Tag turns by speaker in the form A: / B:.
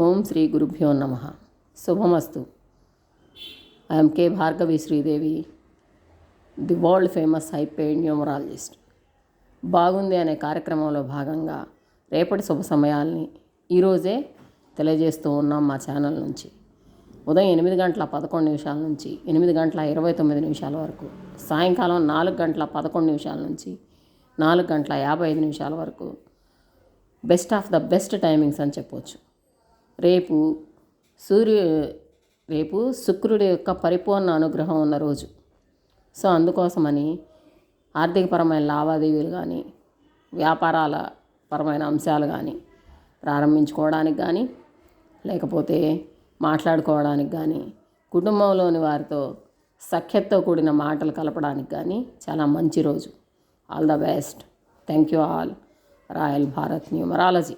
A: ఓం శ్రీ గురుభ్యో నమ. శుభమస్తు. I'm K Bhargavi Sridevi, the world famous high paid numerologist. బాగుంది అనే కార్యక్రమంలో భాగంగా రేపటి శుభ సమయాల్ని ఈరోజే తెలియజేస్తూ ఉన్నాం మా ఛానల్ నుంచి. ఉదయం 8:11 నుంచి 8:29 వరకు, సాయంకాలం 4:11 నుంచి 4:55 వరకు best of the best timings అని చెప్పవచ్చు. రేపు శుక్రుడి యొక్క పరిపూర్ణ అనుగ్రహం ఉన్న రోజు. సో అందుకోసమని ఆర్థికపరమైన లావాదేవీలు కానీ, వ్యాపారాల పరమైన అంశాలు కానీ ప్రారంభించుకోవడానికి కానీ, లేకపోతే మాట్లాడుకోవడానికి కానీ, కుటుంబంలోని వారితో సఖ్యతతో కూడిన మాటలు కలపడానికి కానీ చాలా మంచి రోజు. All the best. Thank you all. Royal Bharat numerology.